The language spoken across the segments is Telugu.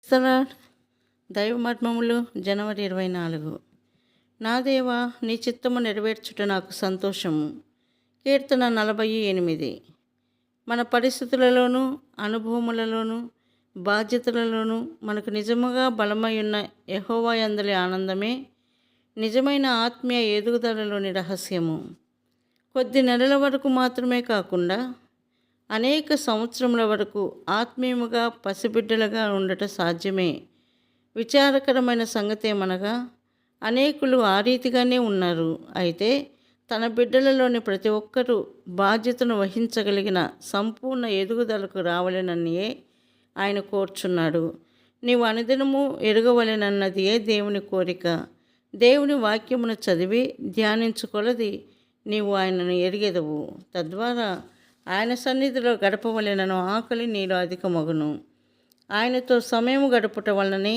క్రీస్తునాథ్ దైవ మర్మములు జనవరి 24. నా దేవా, నీ చిత్తము నెరవేర్చుట నాకు సంతోషము. కీర్తన 48. మన పరిస్థితులలోనూ అనుభవములలోనూ బాధ్యతలలోనూ మనకు నిజముగా బలమై ఉన్న యెహోవా యందలి ఆనందమే నిజమైన ఆత్మీయ ఎదుగుదలలోని రహస్యము. కొద్ది నెలల వరకు మాత్రమే కాకుండా అనేక సంవత్సరముల వరకు ఆత్మీయముగా పసిబిడ్డలుగా ఉండట సాధ్యమే. విచారకరమైన సంగతి ఏమనగా అనేకులు ఆ రీతిగానే ఉన్నారు. అయితే తన బిడ్డలలోని ప్రతి ఒక్కరూ బాధ్యతను వహించగలిగిన సంపూర్ణ ఎదుగుదలకు రావాలననియే ఆయన కోరుచున్నాడు. నీవు అనుదినము ఎరగవలెనన్నదియే దేవుని కోరిక. దేవుని వాక్యమును చదివి ధ్యానించుకొలది నీవు ఆయనను ఎరిగెదవు. తద్వారా ఆయన సన్నిధిలో గడపవలెనను ఆకలి నీలో అధికమగును. ఆయనతో సమయము గడుపుట వలననే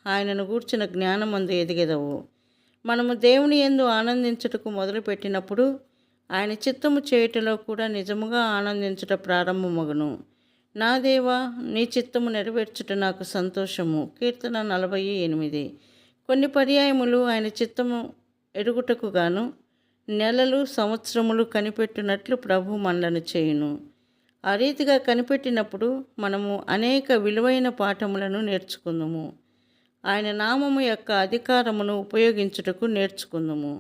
ఆయనను గూర్చిన జ్ఞానమందు ఎదిగెదవు. మనము దేవుని యందు ఆనందించుటకు మొదలుపెట్టినప్పుడు ఆయన చిత్తము చేయుటలో కూడా నిజముగా ఆనందించుట ప్రారంభమగును. నా దేవా, నీ చిత్తము నెరవేర్చుట నాకు సంతోషము. కీర్తన 48. కొన్ని పర్యాయములు ఆయన చిత్తము ఎరుగుటకు గాను నెలలు సంవత్సరములు కనిపెట్టినట్లు ప్రభు మనలను చేయును. ఆ రీతిగా కనిపెట్టినప్పుడు మనము అనేక విలువైన పాఠములను నేర్చుకుందుము. ఆయన నామము యొక్క అధికారమును ఉపయోగించుటకు నేర్చుకుందుము.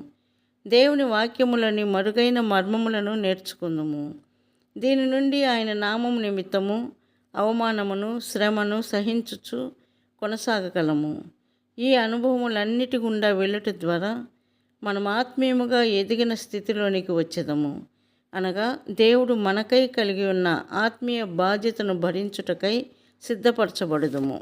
దేవుని వాక్యములని మరుగైన మర్మములను నేర్చుకుందుము. దీని నుండి ఆయన నామము నిమిత్తము అవమానమును శ్రమను సహించుచు కొనసాగగలము. ఈ అనుభవములన్నిటి గుండా వెళ్ళుట ద్వారా మనం ఆత్మీయముగా ఎదిగిన స్థితిలోనికి వచ్చేదము. అనగా దేవుడు మనకై కలిగి ఉన్న ఆత్మీయ బాధ్యతను భరించుటకై సిద్ధపరచబడుదుము.